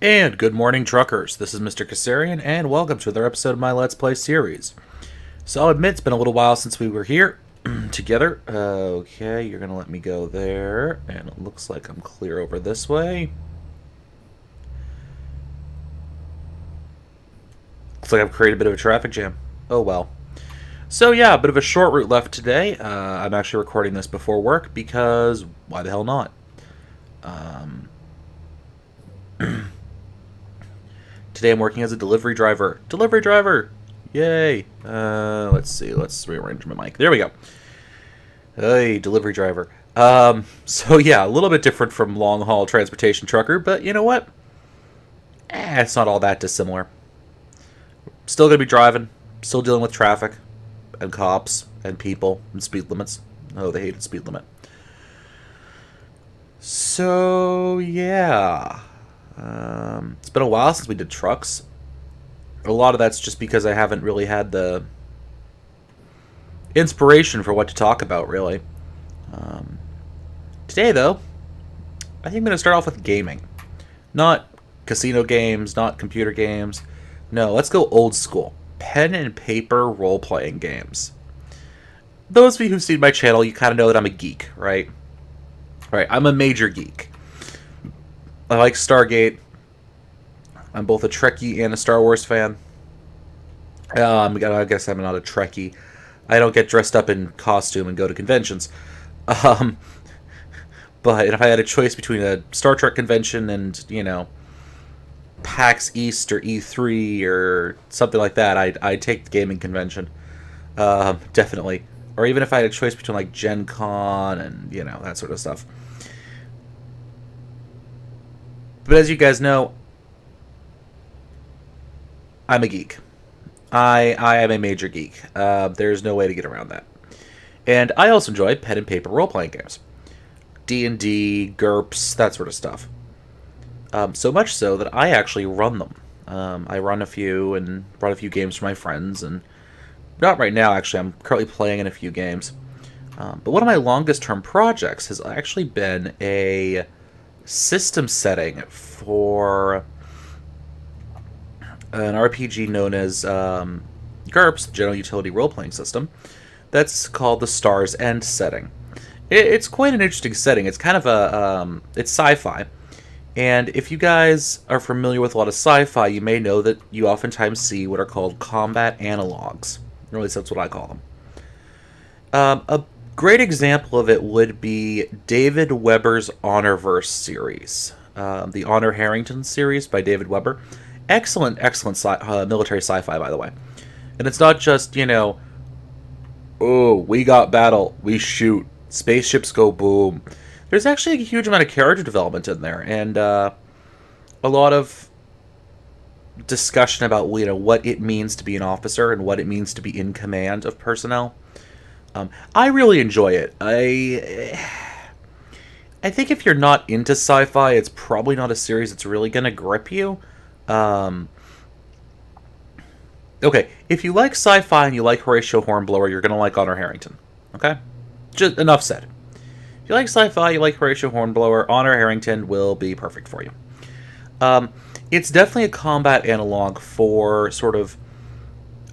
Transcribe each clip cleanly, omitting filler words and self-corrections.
And good morning, truckers. This is Mr. Kassarian, and welcome to another episode of my Let's Play series. So I'll admit it's been a little while since we were here together. Okay, you're gonna let me go there, and it looks like I'm clear over this way. Looks like I've created a bit of a traffic jam. Oh well. So yeah, a bit of a short route left today. I'm actually recording this before work because why the hell not? Today I'm working as a delivery driver. Delivery driver! Yay! Let's see. Let's rearrange my mic. There we go. Hey, delivery driver. So yeah, a little bit different from long-haul transportation trucker, but you know what? It's not all that dissimilar. Still gonna be driving. Still dealing with traffic. And cops. And people. And speed limits. Oh, they hated speed limit. So, yeah. It's been a while since we did trucks. A lot of that's just because I haven't really had the inspiration for what to talk about, really. Today, though, I think I'm going to start off with gaming. Not casino games, not computer games. No, let's go old school. Pen and paper role-playing games. Those of you who've seen my channel, you kind of know that I'm a geek, right? Right, I'm a major geek. I like Stargate. I'm both a Trekkie and a Star Wars fan. I guess I'm not a Trekkie. I don't get dressed up in costume and go to conventions. But if I had a choice between a Star Trek convention and, you know, PAX East or E3 or something like that, I'd take the gaming convention. Definitely. Or even if I had a choice between, like, Gen Con and, you know, that sort of stuff. But as you guys know, I'm a geek. I am a major geek. There's no way to get around that. And I also enjoy pen and paper role-playing games. D&D, GURPS, that sort of stuff. So much so that I actually run them. I run a few and brought a few games for my friends. And not right now, actually. I'm currently playing in a few games. But one of my longest-term projects has actually been a system setting for an RPG known as GURPS, the General Utility Role-Playing System, that's called the Star's End setting. It's quite an interesting setting. It's kind of it's sci-fi. And if you guys are familiar with a lot of sci-fi, you may know that you oftentimes see what are called combat analogs. Or at least that's what I call them. A great example of it would be David Weber's Honorverse series. The Honor Harrington series by David Weber. Excellent military sci-fi, by the way. And it's not just, you know, oh, we got battle, we shoot, spaceships go boom. There's actually a huge amount of character development in there, and a lot of discussion about, you know, what it means to be an officer and what it means to be in command of personnel. I really enjoy it. I think if you're not into sci-fi, it's probably not a series that's really going to grip you. Okay, if you like sci-fi and you like Horatio Hornblower, you're going to like Honor Harrington. Okay? Just enough said. If you like sci-fi, you like Horatio Hornblower, Honor Harrington will be perfect for you. It's definitely a combat analog for sort of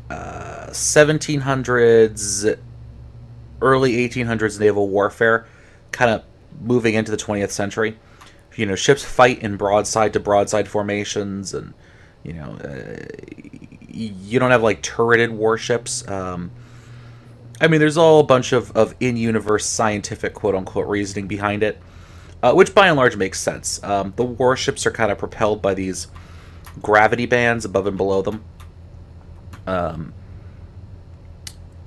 1700s, early 1800s naval warfare, kind of moving into the 20th century. You know, ships fight in broadside to broadside formations, and, you know, you don't have, like, turreted warships. I mean, there's all a bunch of in-universe scientific quote-unquote reasoning behind it, which by and large makes sense. The warships are kind of propelled by these gravity bands above and below them.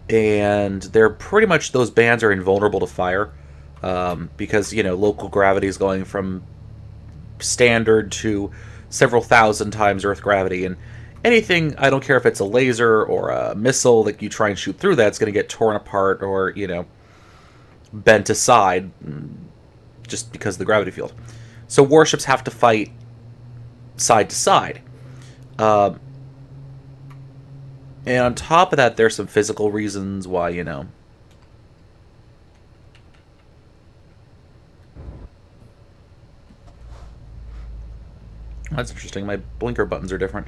And they're pretty much, those bands are invulnerable to fire, because, you know, local gravity is going from standard to several thousand times Earth gravity, and anything, I don't care if it's a laser or a missile that you try and shoot through, that's going to get torn apart or, you know, bent aside just because of the gravity field. So warships have to fight side to side. And on top of that, there's some physical reasons why, you know, That's interesting. My blinker buttons are different.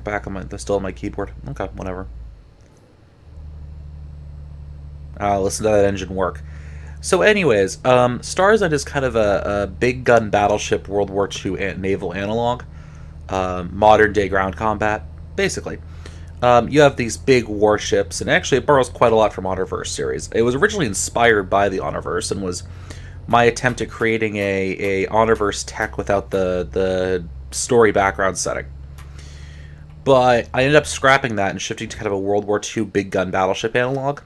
Back on my, they're still on my keyboard. Okay, whatever. Listen to that engine work. So, anyways, Star's End is kind of a big gun battleship World War II naval analog, modern day ground combat, basically. You have these big warships, and actually it borrows quite a lot from Honorverse series. It was originally inspired by the Honorverse and was my attempt at creating a Honorverse tech without the story background setting. But I ended up scrapping that and shifting to kind of a World War II big gun battleship analog.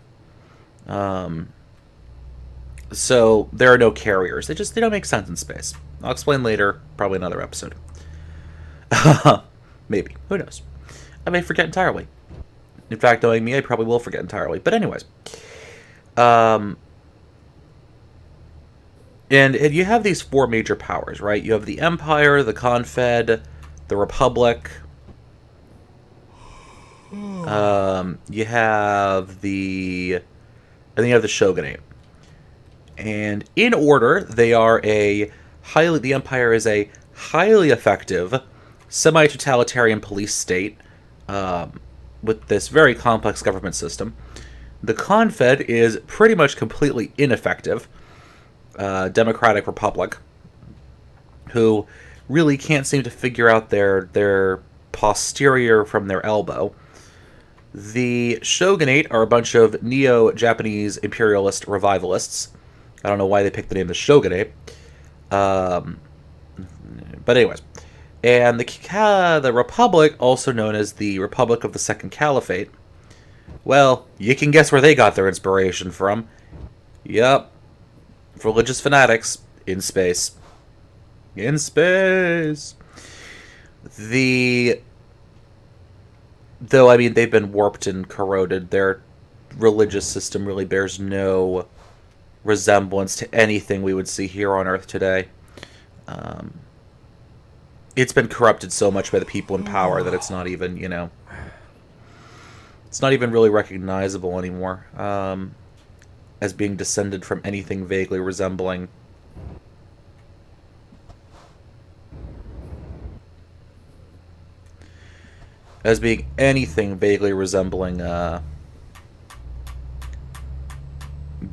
So there are no carriers. They don't make sense in space. I'll explain later, probably another episode. Maybe. Who knows? I may forget entirely. In fact, knowing me, I probably will forget entirely. But anyways. And you have these four major powers, right? You have the Empire, the Confed, the Republic. You have the... And then you have the Shogunate. And in order, they are the Empire is a highly effective, semi-totalitarian police state with this very complex government system. The Confed is pretty much completely ineffective, democratic republic, who really can't seem to figure out their posterior from their elbow. The Shogunate are a bunch of neo-Japanese imperialist revivalists. I don't know why they picked the name the Shogunate. But anyways. And the Republic, also known as the Republic of the Second Caliphate, well, you can guess where they got their inspiration from. Yep. Religious fanatics in space. In space. Though, I mean, they've been warped and corroded. Their religious system really bears no resemblance to anything we would see here on Earth today. It's been corrupted so much by the people in power that it's not even, it's not even really recognizable anymore as being descended from anything vaguely resembling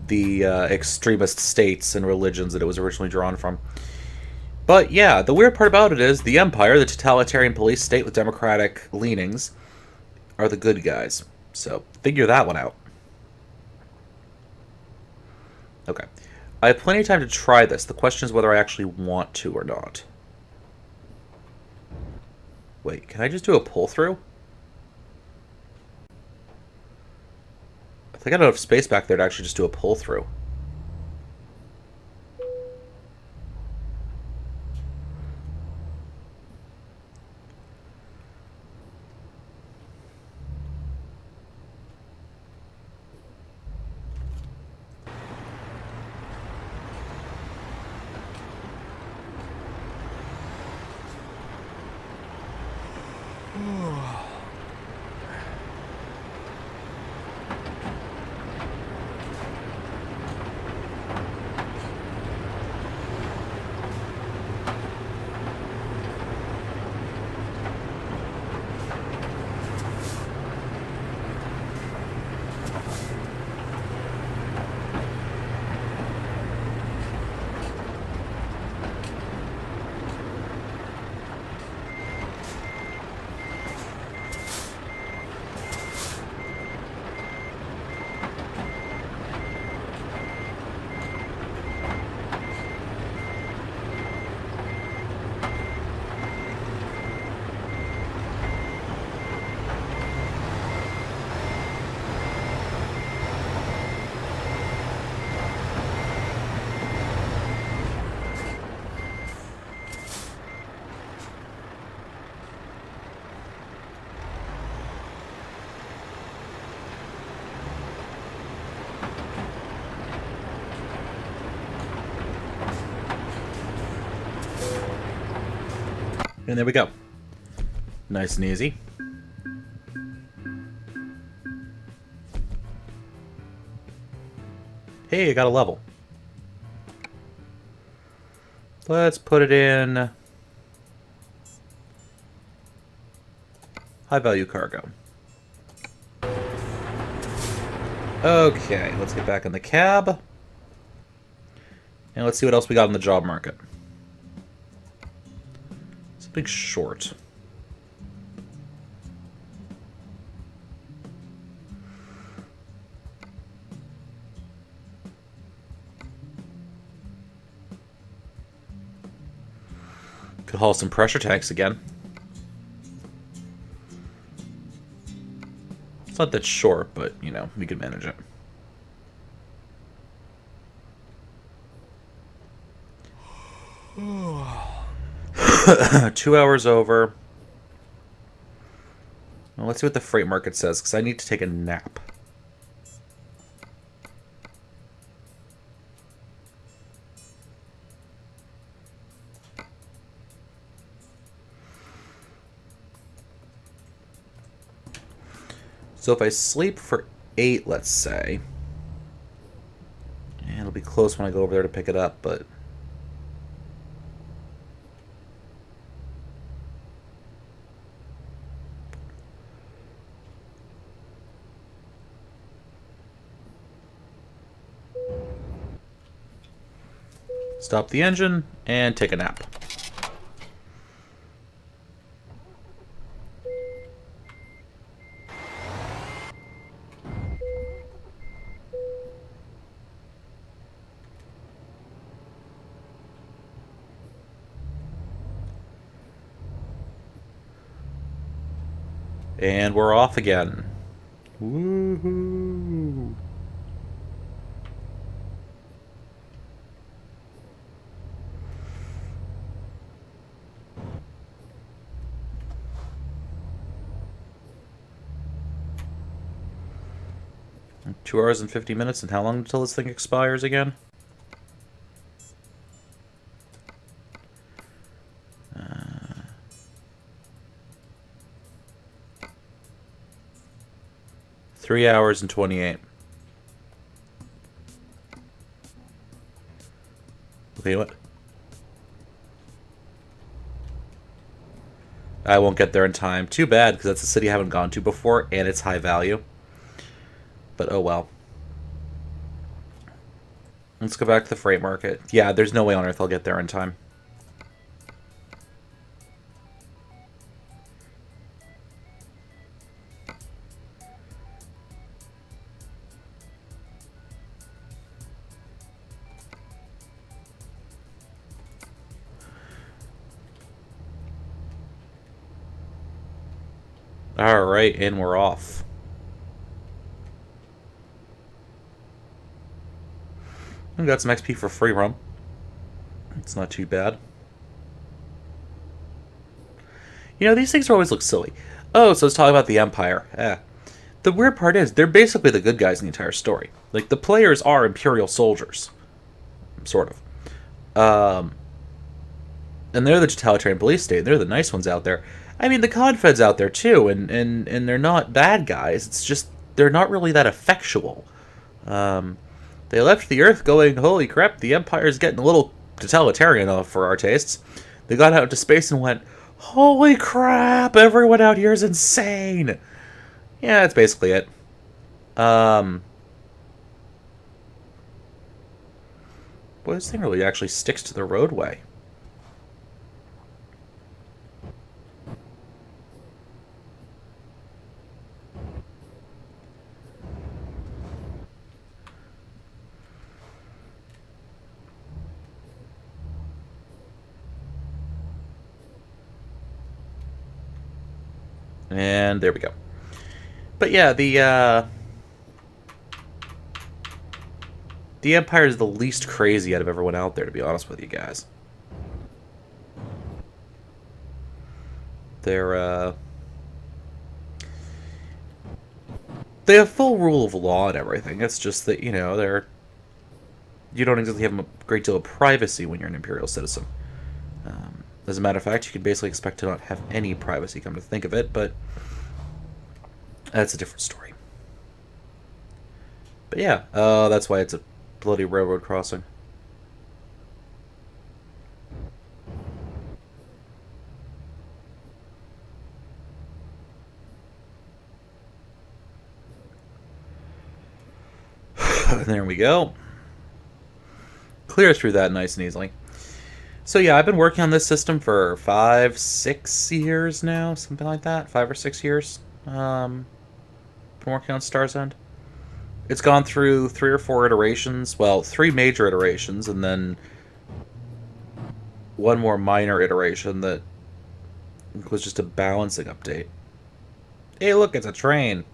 the extremist states and religions that it was originally drawn from. But yeah, the weird part about it is the Empire, the totalitarian police state with democratic leanings, are the good guys. So figure that one out. Okay. I have plenty of time to try this. The question is whether I actually want to or not. Wait, can I just do a pull-through? I think I don't have space back there to actually just do a pull-through. And there we go. Nice and easy. Hey, Hey, I got a level. Let's put it in high value cargo. Okay, let's get back in the cab. And let's see what else we got in the job market. Something short. Could haul some pressure tanks again. It's not that short, but, you know, we could manage it. Two hours over. Well, let's see what the freight market says, because I need to take a nap. So if I sleep for 8, let's say, and it'll be close when I go over there to pick it up, but... Stop the engine and take a nap. And we're off again. Woohoo! Two hours and 50 minutes, and how long until this thing expires again? Uh, 3 hours and 28. Okay, what? I won't get there in time. Too bad, because that's a city I haven't gone to before, and it's high value. But oh well. Let's go back to the freight market. Yeah, there's no way on earth I'll get there in time. Alright, and we're off. We got some XP for free roam. It's not too bad. You know, these things always look silly. Oh, so let's talk about the Empire. The weird part is, they're basically the good guys in the entire story. Like, the players are Imperial soldiers. Sort of. And they're the totalitarian police state. They're the nice ones out there. I mean, the Confeds out there, too, and they're not bad guys. It's just, they're not really that effectual. They left the Earth going, holy crap, the Empire's getting a little totalitarian for our tastes. They got out into space and went, holy crap, everyone out here is insane. Yeah, that's basically it. Boy, this thing really actually sticks to the roadway. And there we go. But yeah, the Empire is the least crazy out of everyone out there, to be honest with you guys. They're, they have full rule of law and everything. It's just that, you know, you don't exactly have a great deal of privacy when you're an Imperial citizen. As a matter of fact, you could basically expect to not have any privacy, come to think of it, but that's a different story. But yeah, that's why it's a Bloody railroad crossing. There we go. Clear through that nice and easily. So yeah, I've been working on this system for 5, 6 years now, something like that. 5 or 6 years. Been working on Star's End. It's gone through 3 or 4 iterations. Well, 3 major iterations, and then one more minor iteration that was just a balancing update. Hey, look, it's a train.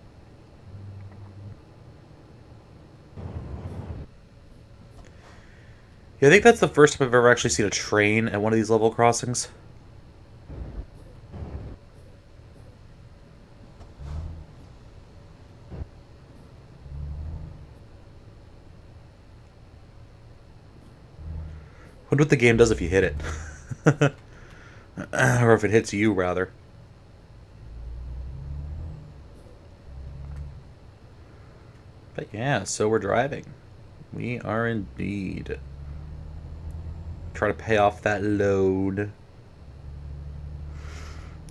Yeah, I think that's the first time I've ever actually seen a train at one of these level crossings. Wonder what the game does if you hit it. Or if it hits you, rather. But yeah, so we're driving. We are indeed. Try to pay off that load.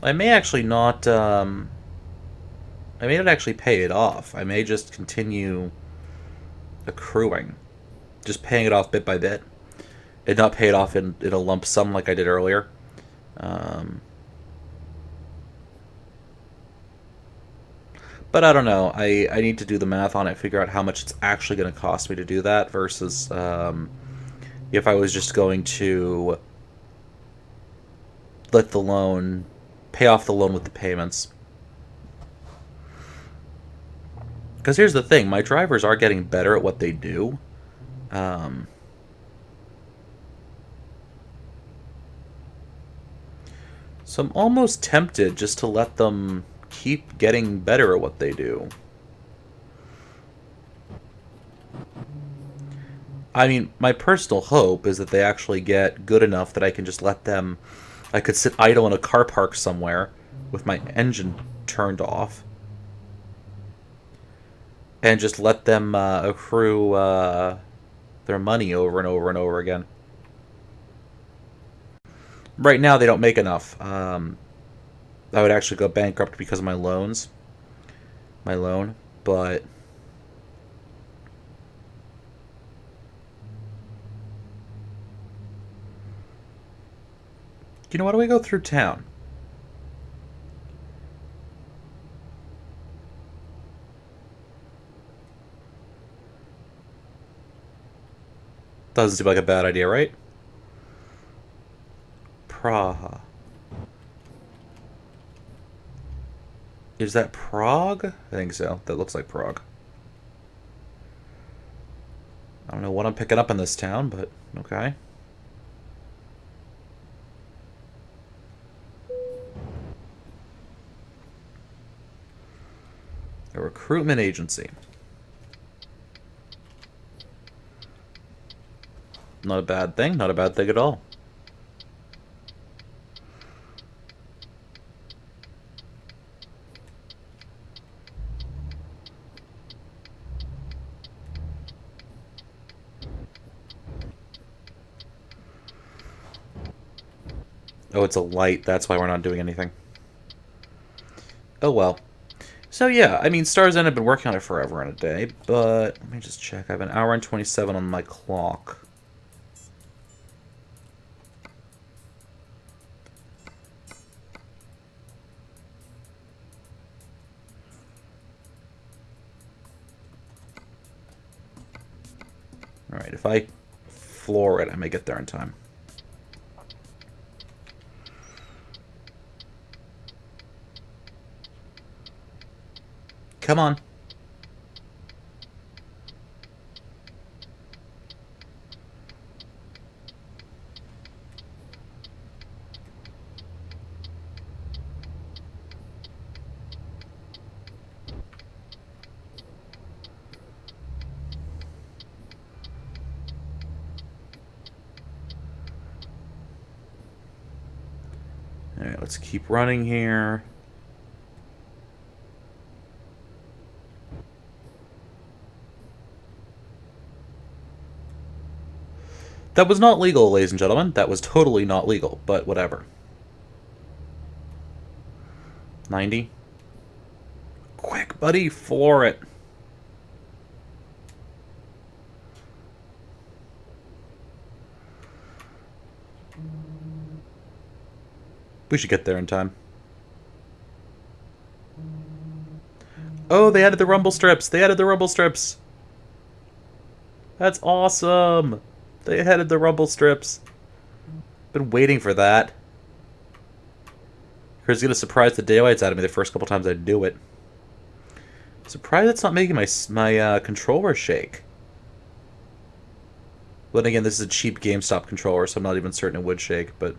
I may actually not, I may not actually pay it off. I may just continue accruing. Just paying it off bit by bit. And not pay it off in a lump sum like I did earlier. But I don't know. I need to do the math on it, figure out how much it's actually going to cost me to do that versus if I was just going to let the loan, pay off the loan with the payments. Because here's the thing, my drivers are getting better at what they do. So I'm almost tempted just to let them keep getting better at what they do. I mean, my personal hope is that they actually get good enough that I can just let them... I could sit idle in a car park somewhere with my engine turned off and just let them accrue their money over and over and over again. Right now, they don't make enough. I would actually go bankrupt because of my loans. My loan, but... You know, why do we go through town? Doesn't seem like a bad idea, right? Praha. Is that Prague? I think so. That looks like Prague. I don't know what I'm picking up in this town, but okay. A recruitment agency. Not a bad thing. Not a bad thing at all. Oh, it's a light. That's why we're not doing anything. Oh, well. So, yeah, I mean, Star's End, I've been working on it forever in a day, but let me just check. I have an hour and 27 on my clock. Alright, if I floor it, I may get there in time. Come on. Alright, let's keep running here. That was not legal, ladies and gentlemen. That was totally not legal, but whatever. 90. Quick, buddy, floor it. We should get there in time. Oh, they added the rumble strips. They added the rumble strips. That's awesome. They added the rumble strips. Been waiting for that. Here's gonna surprise the daylights out of me the first couple times I do it. Surprised it's not making my controller shake. But again, this is a cheap GameStop controller, so I'm not even certain it would shake, but...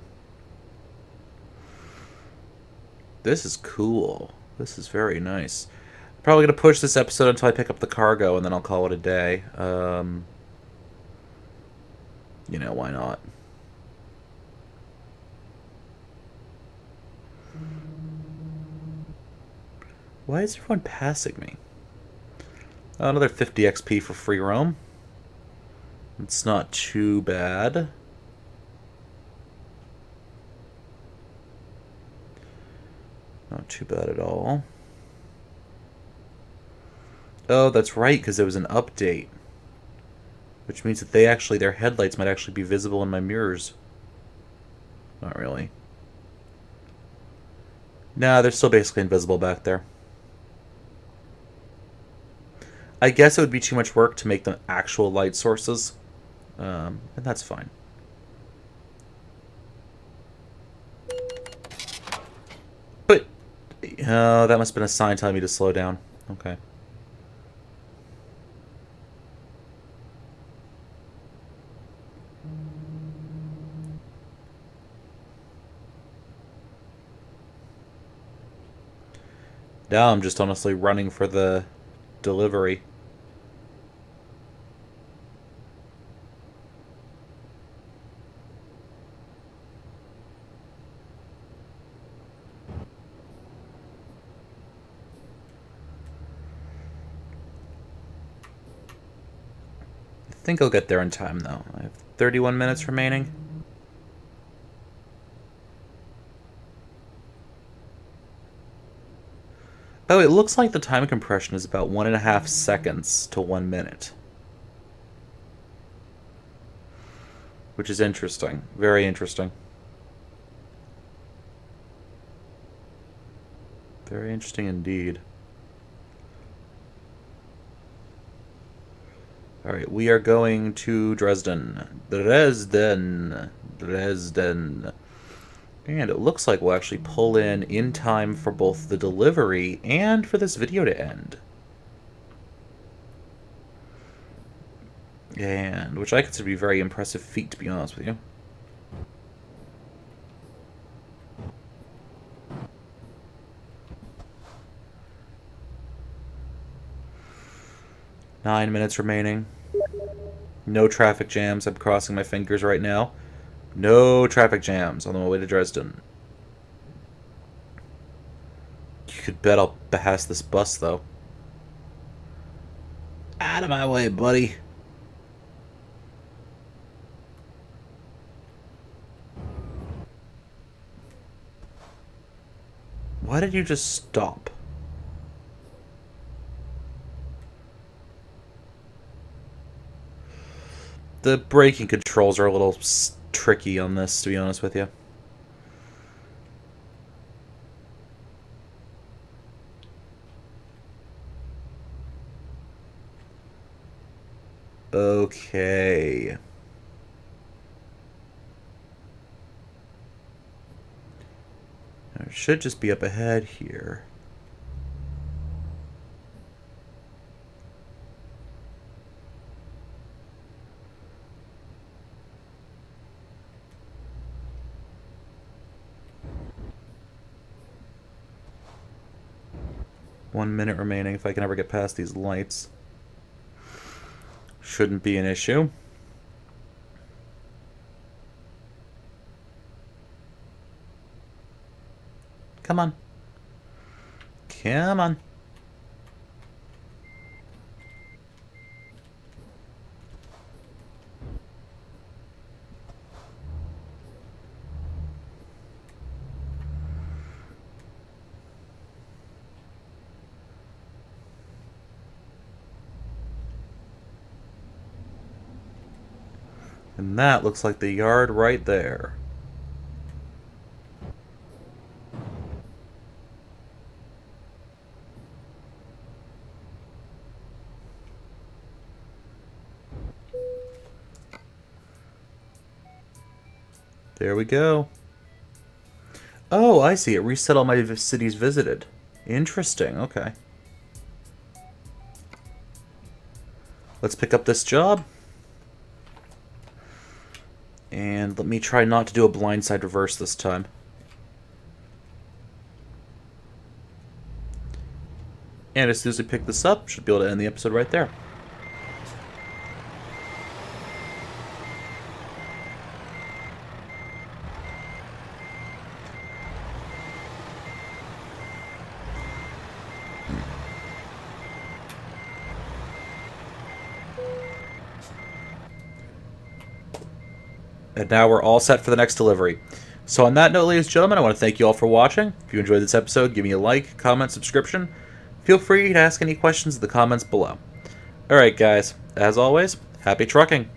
This is cool. This is very nice. Probably going to push this episode until I pick up the cargo, and then I'll call it a day. You know, why not? Why is everyone passing me? Oh, another 50 XP for free roam. It's not too bad. Not too bad at all. Oh, that's right, because there was an update. Which means that their headlights might actually be visible in my mirrors. Not really. Nah, they're still basically invisible back there. I guess it would be too much work to make them actual light sources. And that's fine. But, that must have been a sign telling me to slow down. Okay. Now I'm just honestly running for the delivery. I think I'll get there in time, though. I have 31 minutes remaining. Oh, it looks like the time compression is about 1.5 seconds to 1 minute. Which is interesting. Very interesting. Very interesting indeed. Alright, we are going to Dresden. Dresden. And it looks like we'll actually pull in time for both the delivery and for this video to end. And which I consider to be a very impressive feat, to be honest with you. Nine minutes remaining. No traffic jams. I'm crossing my fingers right now. No traffic jams on my way to Dresden. You could bet I'll pass this bus, though. Out of my way, buddy. Why did you just stop? The braking controls are a little tricky on this, to be honest with you. Okay. It should just be up ahead here. One minute remaining if I can ever get past these lights. Shouldn't be an issue. Come on. Come on. And that looks like the yard right there. There we go. Oh, I see. It reset all my cities visited. Interesting. Okay. Let's pick up this job. And let me try not to do a blindside reverse this time. And as soon as we pick this up, should be able to end the episode right there. And now we're all set for the next delivery. So on that note, ladies and gentlemen, I want to thank you all for watching. If you enjoyed this episode, give me a like, comment, subscription. Feel free to ask any questions in the comments below. Alright guys, as always, happy trucking!